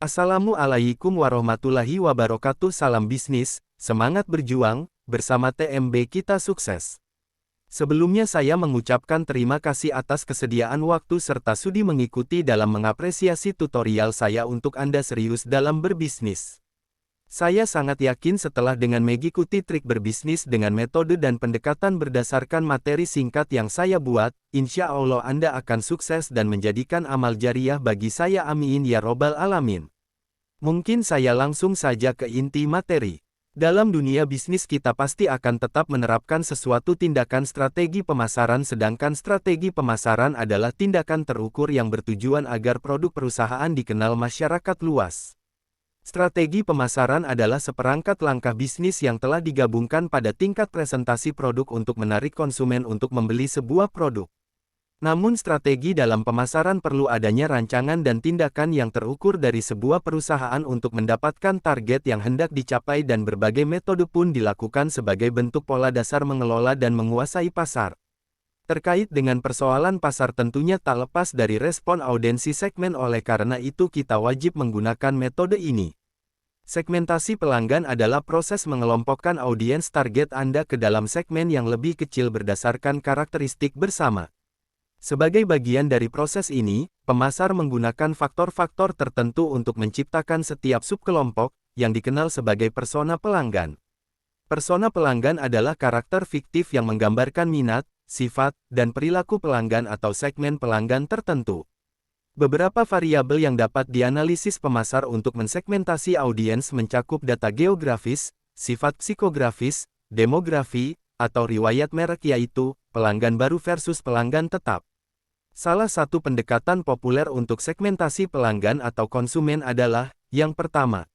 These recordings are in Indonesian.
Assalamualaikum warahmatullahi wabarakatuh. Salam bisnis, semangat berjuang, bersama TMB kita sukses. Sebelumnya saya mengucapkan terima kasih atas kesediaan waktu serta sudi mengikuti dalam mengapresiasi tutorial saya untuk Anda serius dalam berbisnis. Saya sangat yakin setelah dengan mengikuti trik berbisnis dengan metode dan pendekatan berdasarkan materi singkat yang saya buat, insya Allah Anda akan sukses dan menjadikan amal jariah bagi saya, amin ya robbal alamin. Mungkin saya langsung saja ke inti materi. Dalam dunia bisnis kita pasti akan tetap menerapkan sesuatu tindakan strategi pemasaran, sedangkan strategi pemasaran adalah tindakan terukur yang bertujuan agar produk perusahaan dikenal masyarakat luas. Strategi pemasaran adalah seperangkat langkah bisnis yang telah digabungkan pada tingkat presentasi produk untuk menarik konsumen untuk membeli sebuah produk. Namun strategi dalam pemasaran perlu adanya rancangan dan tindakan yang terukur dari sebuah perusahaan untuk mendapatkan target yang hendak dicapai, dan berbagai metode pun dilakukan sebagai bentuk pola dasar mengelola dan menguasai pasar. Terkait dengan persoalan pasar tentunya tak lepas dari respon audiensi segmen, oleh karena itu kita wajib menggunakan metode ini. Segmentasi pelanggan adalah proses mengelompokkan audiens target Anda ke dalam segmen yang lebih kecil berdasarkan karakteristik bersama. Sebagai bagian dari proses ini, pemasar menggunakan faktor-faktor tertentu untuk menciptakan setiap subkelompok, yang dikenal sebagai persona pelanggan. Persona pelanggan adalah karakter fiktif yang menggambarkan minat, sifat, dan perilaku pelanggan atau segmen pelanggan tertentu. Beberapa variabel yang dapat dianalisis pemasar untuk mensegmentasi audiens mencakup data geografis, sifat psikografis, demografi, atau riwayat merek, yaitu pelanggan baru versus pelanggan tetap. Salah satu pendekatan populer untuk segmentasi pelanggan atau konsumen adalah, yang pertama,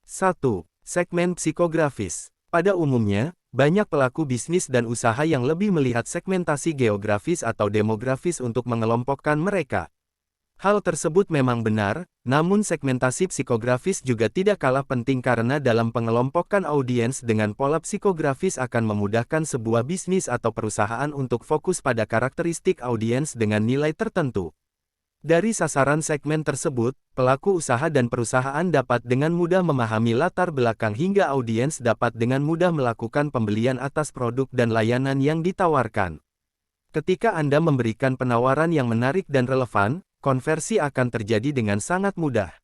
1. Segmen psikografis. Pada umumnya, banyak pelaku bisnis dan usaha yang lebih melihat segmentasi geografis atau demografis untuk mengelompokkan mereka. Hal tersebut memang benar, namun segmentasi psikografis juga tidak kalah penting karena dalam pengelompokan audiens dengan pola psikografis akan memudahkan sebuah bisnis atau perusahaan untuk fokus pada karakteristik audiens dengan nilai tertentu. Dari sasaran segmen tersebut, pelaku usaha dan perusahaan dapat dengan mudah memahami latar belakang hingga audiens dapat dengan mudah melakukan pembelian atas produk dan layanan yang ditawarkan. Ketika Anda memberikan penawaran yang menarik dan relevan, konversi akan terjadi dengan sangat mudah.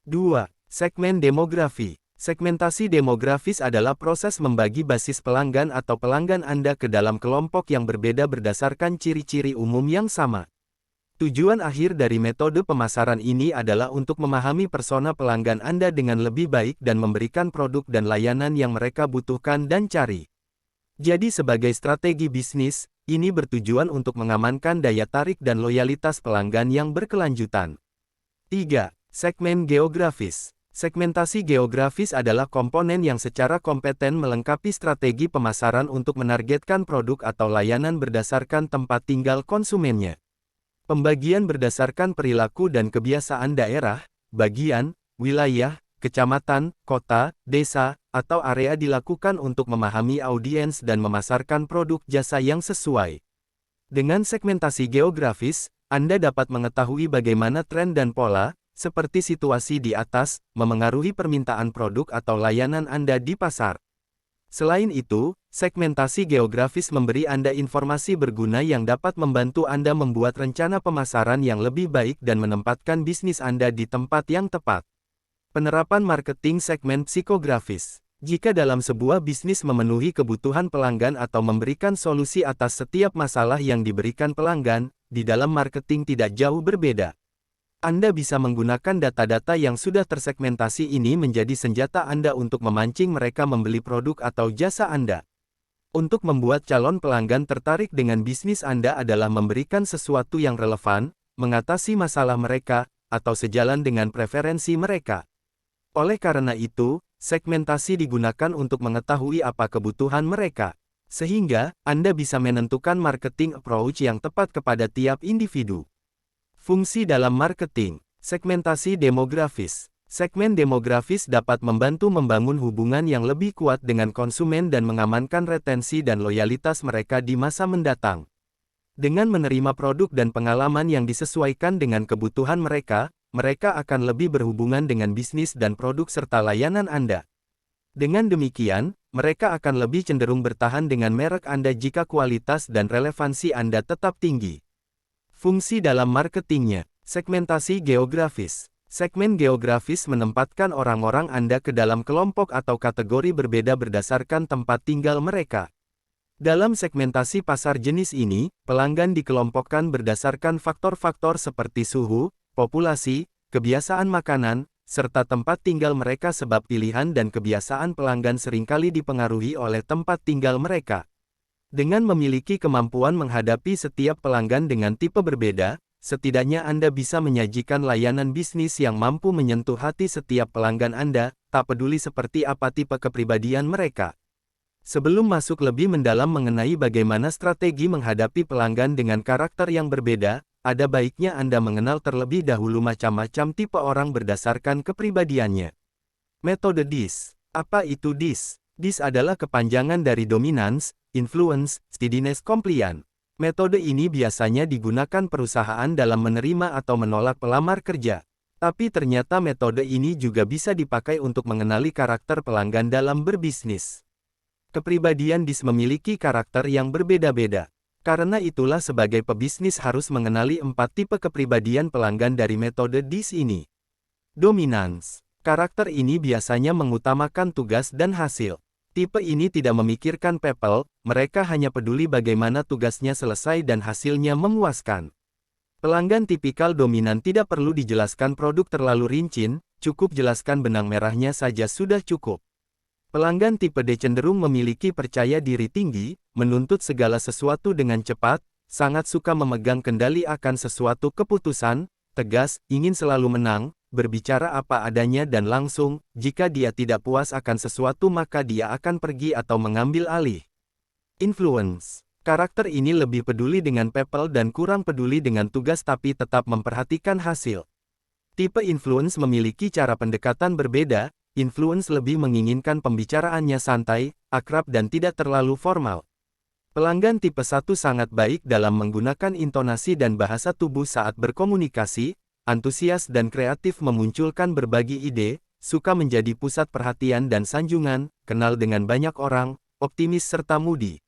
2. Segmen demografi. Segmentasi demografis adalah proses membagi basis pelanggan atau pelanggan Anda ke dalam kelompok yang berbeda berdasarkan ciri-ciri umum yang sama. Tujuan akhir dari metode pemasaran ini adalah untuk memahami persona pelanggan Anda dengan lebih baik dan memberikan produk dan layanan yang mereka butuhkan dan cari. Jadi sebagai strategi bisnis, ini bertujuan untuk mengamankan daya tarik dan loyalitas pelanggan yang berkelanjutan. 3. Segmen geografis. Segmentasi geografis adalah komponen yang secara kompeten melengkapi strategi pemasaran untuk menargetkan produk atau layanan berdasarkan tempat tinggal konsumennya. Pembagian berdasarkan perilaku dan kebiasaan daerah, bagian, wilayah, kecamatan, kota, desa, atau area dilakukan untuk memahami audiens dan memasarkan produk jasa yang sesuai. Dengan segmentasi geografis, Anda dapat mengetahui bagaimana tren dan pola, seperti situasi di atas, memengaruhi permintaan produk atau layanan Anda di pasar. Selain itu, segmentasi geografis memberi Anda informasi berguna yang dapat membantu Anda membuat rencana pemasaran yang lebih baik dan menempatkan bisnis Anda di tempat yang tepat. Penerapan marketing segmen psikografis. Jika dalam sebuah bisnis memenuhi kebutuhan pelanggan atau memberikan solusi atas setiap masalah yang diberikan pelanggan, di dalam marketing tidak jauh berbeda. Anda bisa menggunakan data-data yang sudah tersegmentasi ini menjadi senjata Anda untuk memancing mereka membeli produk atau jasa Anda. Untuk membuat calon pelanggan tertarik dengan bisnis Anda adalah memberikan sesuatu yang relevan, mengatasi masalah mereka, atau sejalan dengan preferensi mereka. Oleh karena itu, segmentasi digunakan untuk mengetahui apa kebutuhan mereka. Sehingga, Anda bisa menentukan marketing approach yang tepat kepada tiap individu. Fungsi dalam marketing. Segmentasi demografis. Segmen demografis dapat membantu membangun hubungan yang lebih kuat dengan konsumen dan mengamankan retensi dan loyalitas mereka di masa mendatang. Dengan menerima produk dan pengalaman yang disesuaikan dengan kebutuhan mereka, mereka akan lebih berhubungan dengan bisnis dan produk serta layanan Anda. Dengan demikian, mereka akan lebih cenderung bertahan dengan merek Anda jika kualitas dan relevansi Anda tetap tinggi. Fungsi dalam marketingnya, segmentasi geografis. Segmen geografis menempatkan orang-orang Anda ke dalam kelompok atau kategori berbeda berdasarkan tempat tinggal mereka. Dalam segmentasi pasar jenis ini, pelanggan dikelompokkan berdasarkan faktor-faktor seperti suhu, populasi, kebiasaan makanan, serta tempat tinggal mereka sebab pilihan dan kebiasaan pelanggan seringkali dipengaruhi oleh tempat tinggal mereka. Dengan memiliki kemampuan menghadapi setiap pelanggan dengan tipe berbeda, setidaknya Anda bisa menyajikan layanan bisnis yang mampu menyentuh hati setiap pelanggan Anda, tak peduli seperti apa tipe kepribadian mereka. Sebelum masuk lebih mendalam mengenai bagaimana strategi menghadapi pelanggan dengan karakter yang berbeda, ada baiknya Anda mengenal terlebih dahulu macam-macam tipe orang berdasarkan kepribadiannya. Metode DISC. Apa itu DISC? DISC adalah kepanjangan dari Dominance, Influence, Steadiness, Compliance. Metode ini biasanya digunakan perusahaan dalam menerima atau menolak pelamar kerja. Tapi ternyata metode ini juga bisa dipakai untuk mengenali karakter pelanggan dalam berbisnis. Kepribadian DISC memiliki karakter yang berbeda-beda. Karena itulah sebagai pebisnis harus mengenali 4 tipe kepribadian pelanggan dari metode DISC ini. Dominance. Karakter ini biasanya mengutamakan tugas dan hasil. Tipe ini tidak memikirkan people, mereka hanya peduli bagaimana tugasnya selesai dan hasilnya memuaskan. Pelanggan tipikal dominan tidak perlu dijelaskan produk terlalu rinci, cukup jelaskan benang merahnya saja sudah cukup. Pelanggan tipe D cenderung memiliki percaya diri tinggi, menuntut segala sesuatu dengan cepat, sangat suka memegang kendali akan sesuatu keputusan, tegas, ingin selalu menang, berbicara apa adanya dan langsung, jika dia tidak puas akan sesuatu maka dia akan pergi atau mengambil alih. Influence. Karakter ini lebih peduli dengan people dan kurang peduli dengan tugas tapi tetap memperhatikan hasil. Tipe influence memiliki cara pendekatan berbeda, influence lebih menginginkan pembicaraannya santai, akrab dan tidak terlalu formal. Pelanggan tipe 1 sangat baik dalam menggunakan intonasi dan bahasa tubuh saat berkomunikasi, antusias dan kreatif memunculkan berbagi ide, suka menjadi pusat perhatian dan sanjungan, kenal dengan banyak orang, optimis serta moody.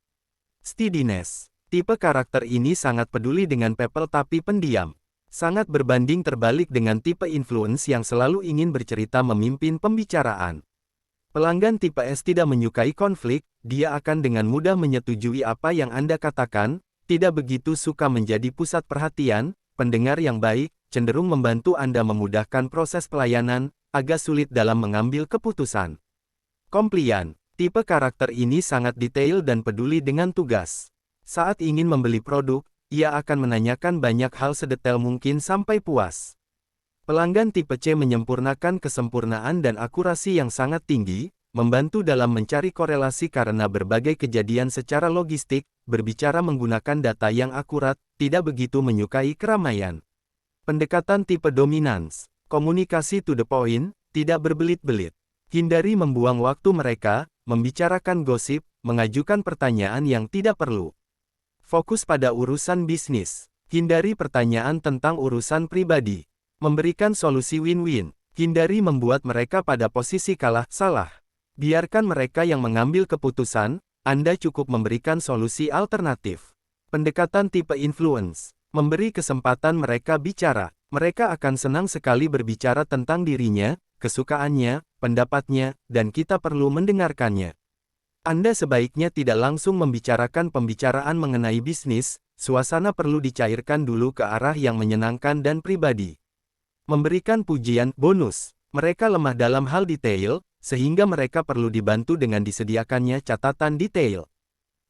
Steadiness. Tipe karakter ini sangat peduli dengan people tapi pendiam. Sangat berbanding terbalik dengan tipe influence yang selalu ingin bercerita memimpin pembicaraan. Pelanggan tipe S tidak menyukai konflik, dia akan dengan mudah menyetujui apa yang Anda katakan, tidak begitu suka menjadi pusat perhatian, pendengar yang baik, cenderung membantu Anda memudahkan proses pelayanan, agak sulit dalam mengambil keputusan. Compliant. Tipe karakter ini sangat detail dan peduli dengan tugas. Saat ingin membeli produk, ia akan menanyakan banyak hal sedetail mungkin sampai puas. Pelanggan tipe C menyempurnakan kesempurnaan dan akurasi yang sangat tinggi, membantu dalam mencari korelasi karena berbagai kejadian secara logistik, berbicara menggunakan data yang akurat, tidak begitu menyukai keramaian. Pendekatan tipe dominance, komunikasi to the point, tidak berbelit-belit. Hindari membuang waktu mereka, membicarakan gosip, mengajukan pertanyaan yang tidak perlu. Fokus pada urusan bisnis. Hindari pertanyaan tentang urusan pribadi. Memberikan solusi win-win. Hindari membuat mereka pada posisi kalah-salah. Biarkan mereka yang mengambil keputusan, Anda cukup memberikan solusi alternatif. Pendekatan tipe influence. Memberi kesempatan mereka bicara. Mereka akan senang sekali berbicara tentang dirinya, kesukaannya, pendapatnya, dan kita perlu mendengarkannya. Anda sebaiknya tidak langsung membicarakan pembicaraan mengenai bisnis, suasana perlu dicairkan dulu ke arah yang menyenangkan dan pribadi. Memberikan pujian, bonus. Mereka lemah dalam hal detail, sehingga mereka perlu dibantu dengan disediakannya catatan detail.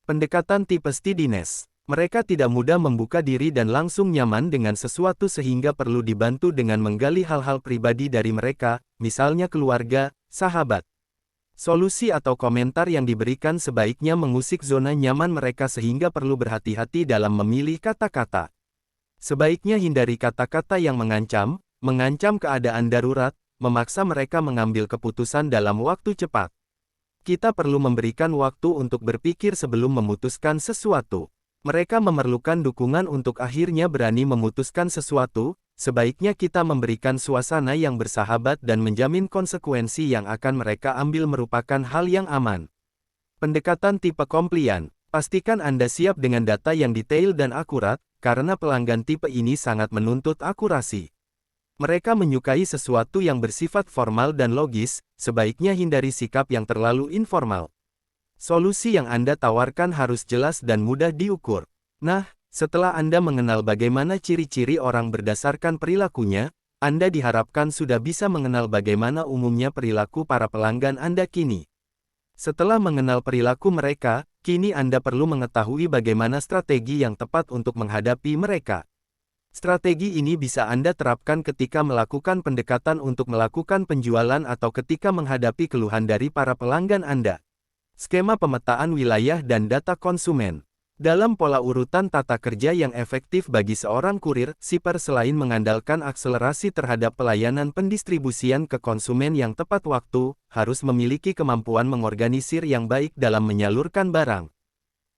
Pendekatan tipe steadiness. Mereka tidak mudah membuka diri dan langsung nyaman dengan sesuatu sehingga perlu dibantu dengan menggali hal-hal pribadi dari mereka, misalnya keluarga, sahabat. Solusi atau komentar yang diberikan sebaiknya mengusik zona nyaman mereka sehingga perlu berhati-hati dalam memilih kata-kata. Sebaiknya hindari kata-kata yang mengancam keadaan darurat, memaksa mereka mengambil keputusan dalam waktu cepat. Kita perlu memberikan waktu untuk berpikir sebelum memutuskan sesuatu. Mereka memerlukan dukungan untuk akhirnya berani memutuskan sesuatu, sebaiknya kita memberikan suasana yang bersahabat dan menjamin konsekuensi yang akan mereka ambil merupakan hal yang aman. Pendekatan tipe komplian. Pastikan Anda siap dengan data yang detail dan akurat, karena pelanggan tipe ini sangat menuntut akurasi. Mereka menyukai sesuatu yang bersifat formal dan logis, sebaiknya hindari sikap yang terlalu informal. Solusi yang Anda tawarkan harus jelas dan mudah diukur. Nah, setelah Anda mengenal bagaimana ciri-ciri orang berdasarkan perilakunya, Anda diharapkan sudah bisa mengenal bagaimana umumnya perilaku para pelanggan Anda kini. Setelah mengenal perilaku mereka, kini Anda perlu mengetahui bagaimana strategi yang tepat untuk menghadapi mereka. Strategi ini bisa Anda terapkan ketika melakukan pendekatan untuk melakukan penjualan atau ketika menghadapi keluhan dari para pelanggan Anda. Skema pemetaan wilayah dan data konsumen. Dalam pola urutan tata kerja yang efektif bagi seorang kurir, shipper selain mengandalkan akselerasi terhadap pelayanan pendistribusian ke konsumen yang tepat waktu, harus memiliki kemampuan mengorganisir yang baik dalam menyalurkan barang.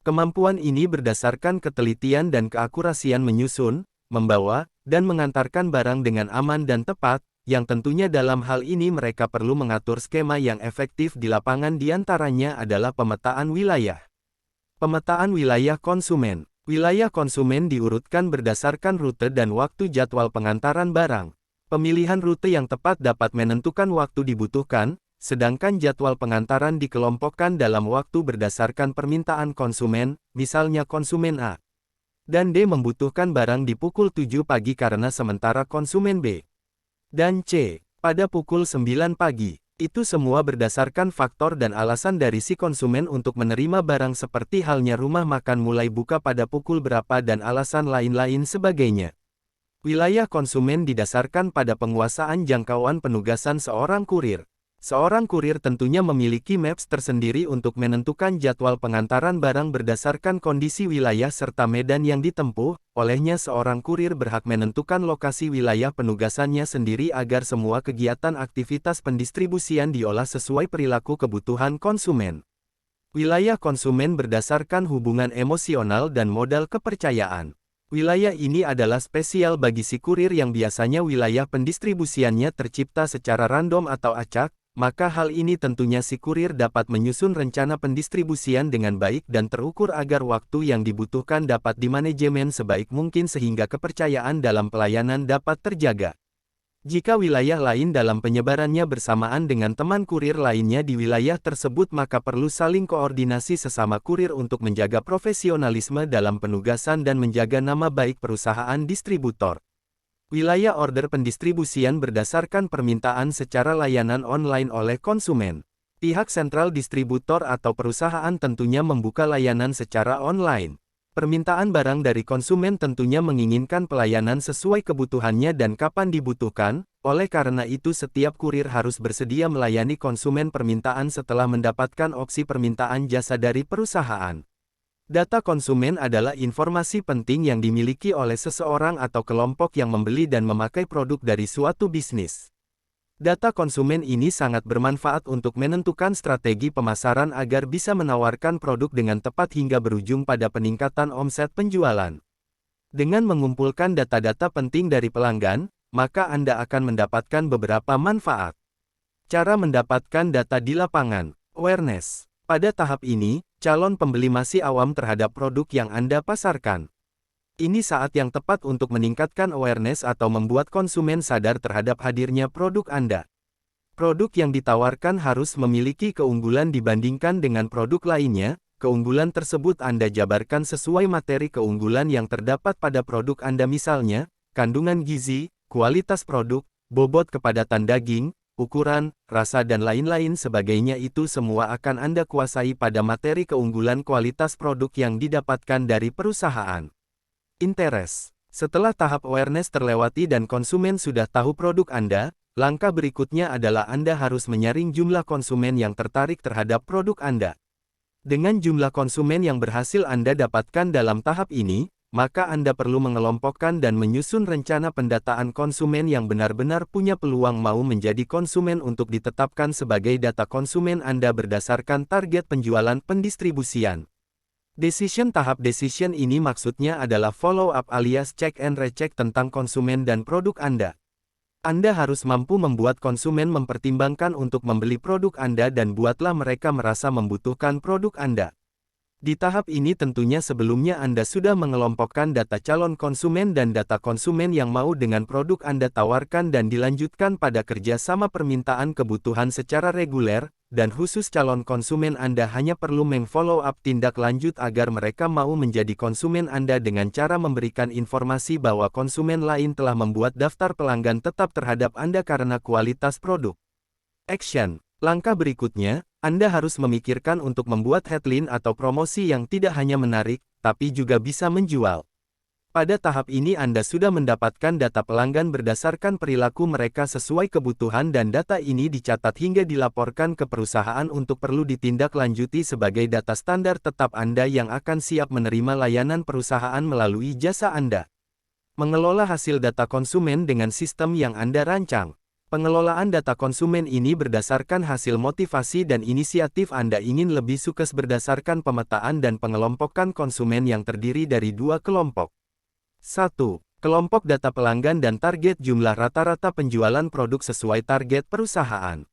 Kemampuan ini berdasarkan ketelitian dan keakurasian menyusun, membawa, dan mengantarkan barang dengan aman dan tepat, yang tentunya dalam hal ini mereka perlu mengatur skema yang efektif di lapangan, diantaranya adalah pemetaan wilayah. Pemetaan wilayah konsumen. Wilayah konsumen diurutkan berdasarkan rute dan waktu jadwal pengantaran barang. Pemilihan rute yang tepat dapat menentukan waktu dibutuhkan, sedangkan jadwal pengantaran dikelompokkan dalam waktu berdasarkan permintaan konsumen, misalnya konsumen A dan D membutuhkan barang di pukul 7 pagi karena sementara konsumen B dan C pada pukul 9 pagi. Itu semua berdasarkan faktor dan alasan dari si konsumen untuk menerima barang, seperti halnya rumah makan mulai buka pada pukul berapa dan alasan lain-lain sebagainya. Wilayah konsumen didasarkan pada penguasaan jangkauan penugasan seorang kurir. Seorang kurir tentunya memiliki maps tersendiri untuk menentukan jadwal pengantaran barang berdasarkan kondisi wilayah serta medan yang ditempuh, olehnya seorang kurir berhak menentukan lokasi wilayah penugasannya sendiri agar semua kegiatan aktivitas pendistribusian diolah sesuai perilaku kebutuhan konsumen. Wilayah konsumen berdasarkan hubungan emosional dan modal kepercayaan. Wilayah ini adalah spesial bagi si kurir yang biasanya wilayah pendistribusiannya tercipta secara random atau acak. Maka hal ini tentunya si kurir dapat menyusun rencana pendistribusian dengan baik dan terukur agar waktu yang dibutuhkan dapat dimanajemen sebaik mungkin sehingga kepercayaan dalam pelayanan dapat terjaga. Jika wilayah lain dalam penyebarannya bersamaan dengan teman kurir lainnya di wilayah tersebut, maka perlu saling koordinasi sesama kurir untuk menjaga profesionalisme dalam penugasan dan menjaga nama baik perusahaan distributor. Wilayah order pendistribusian berdasarkan permintaan secara layanan online oleh konsumen. Pihak sentral distributor atau perusahaan tentunya membuka layanan secara online. Permintaan barang dari konsumen tentunya menginginkan pelayanan sesuai kebutuhannya dan kapan dibutuhkan, oleh karena itu setiap kurir harus bersedia melayani konsumen permintaan setelah mendapatkan opsi permintaan jasa dari perusahaan. Data konsumen adalah informasi penting yang dimiliki oleh seseorang atau kelompok yang membeli dan memakai produk dari suatu bisnis. Data konsumen ini sangat bermanfaat untuk menentukan strategi pemasaran agar bisa menawarkan produk dengan tepat hingga berujung pada peningkatan omset penjualan. Dengan mengumpulkan data-data penting dari pelanggan, maka Anda akan mendapatkan beberapa manfaat. Cara mendapatkan data di lapangan. Awareness. Pada tahap ini, calon pembeli masih awam terhadap produk yang Anda pasarkan. Ini saat yang tepat untuk meningkatkan awareness atau membuat konsumen sadar terhadap hadirnya produk Anda. Produk yang ditawarkan harus memiliki keunggulan dibandingkan dengan produk lainnya. Keunggulan tersebut Anda jabarkan sesuai materi keunggulan yang terdapat pada produk Anda, misalnya, kandungan gizi, kualitas produk, bobot kepadatan daging, ukuran, rasa dan lain-lain sebagainya. Itu semua akan Anda kuasai pada materi keunggulan kualitas produk yang didapatkan dari perusahaan. Interest. Setelah tahap awareness terlewati dan konsumen sudah tahu produk Anda, langkah berikutnya adalah Anda harus menyaring jumlah konsumen yang tertarik terhadap produk Anda. Dengan jumlah konsumen yang berhasil Anda dapatkan dalam tahap ini, maka Anda perlu mengelompokkan dan menyusun rencana pendataan konsumen yang benar-benar punya peluang mau menjadi konsumen untuk ditetapkan sebagai data konsumen Anda berdasarkan target penjualan pendistribusian. Tahap decision ini maksudnya adalah follow up alias cek and recheck tentang konsumen dan produk Anda. Anda harus mampu membuat konsumen mempertimbangkan untuk membeli produk Anda dan buatlah mereka merasa membutuhkan produk Anda. Di tahap ini tentunya sebelumnya Anda sudah mengelompokkan data calon konsumen dan data konsumen yang mau dengan produk Anda tawarkan dan dilanjutkan pada kerjasama permintaan kebutuhan secara reguler, dan khusus calon konsumen Anda hanya perlu meng-follow up tindak lanjut agar mereka mau menjadi konsumen Anda dengan cara memberikan informasi bahwa konsumen lain telah membuat daftar pelanggan tetap terhadap Anda karena kualitas produk. Action. Langkah berikutnya, Anda harus memikirkan untuk membuat headline atau promosi yang tidak hanya menarik, tapi juga bisa menjual. Pada tahap ini Anda sudah mendapatkan data pelanggan berdasarkan perilaku mereka sesuai kebutuhan dan data ini dicatat hingga dilaporkan ke perusahaan untuk perlu ditindaklanjuti sebagai data standar tetap Anda yang akan siap menerima layanan perusahaan melalui jasa Anda. Mengelola hasil data konsumen dengan sistem yang Anda rancang. Pengelolaan data konsumen ini berdasarkan hasil motivasi dan inisiatif Anda ingin lebih sukses berdasarkan pemetaan dan pengelompokan konsumen yang terdiri dari dua kelompok. 1. Kelompok data pelanggan dan target jumlah rata-rata penjualan produk sesuai target perusahaan.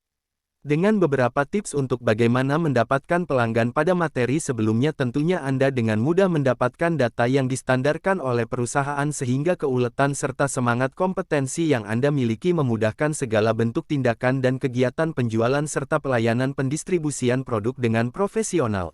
Dengan beberapa tips untuk bagaimana mendapatkan pelanggan pada materi sebelumnya tentunya Anda dengan mudah mendapatkan data yang distandarkan oleh perusahaan sehingga keuletan serta semangat kompetensi yang Anda miliki memudahkan segala bentuk tindakan dan kegiatan penjualan serta pelayanan pendistribusian produk dengan profesional.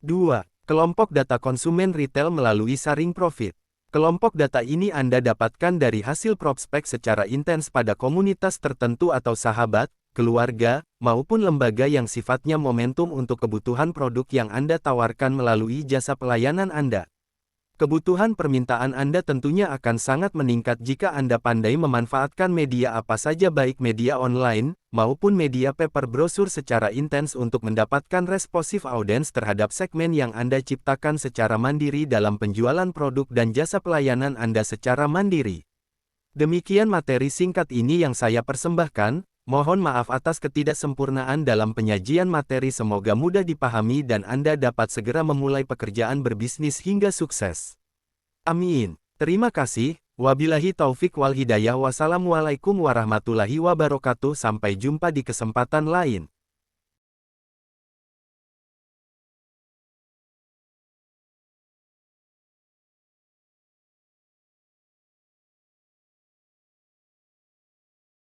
2. Kelompok data konsumen retail melalui saring profit. Kelompok data ini Anda dapatkan dari hasil prospek secara intens pada komunitas tertentu atau sahabat, keluarga, maupun lembaga yang sifatnya momentum untuk kebutuhan produk yang Anda tawarkan melalui jasa pelayanan Anda. Kebutuhan permintaan Anda tentunya akan sangat meningkat jika Anda pandai memanfaatkan media apa saja baik media online, maupun media paper brosur secara intens untuk mendapatkan responsif audiens terhadap segmen yang Anda ciptakan secara mandiri dalam penjualan produk dan jasa pelayanan Anda secara mandiri. Demikian materi singkat ini yang saya persembahkan. Mohon maaf atas ketidaksempurnaan dalam penyajian materi, semoga mudah dipahami dan Anda dapat segera memulai pekerjaan berbisnis hingga sukses. Amin. Terima kasih. Wabillahi taufik wal hidayah. Wassalamualaikum warahmatullahi wabarakatuh. Sampai jumpa di kesempatan lain.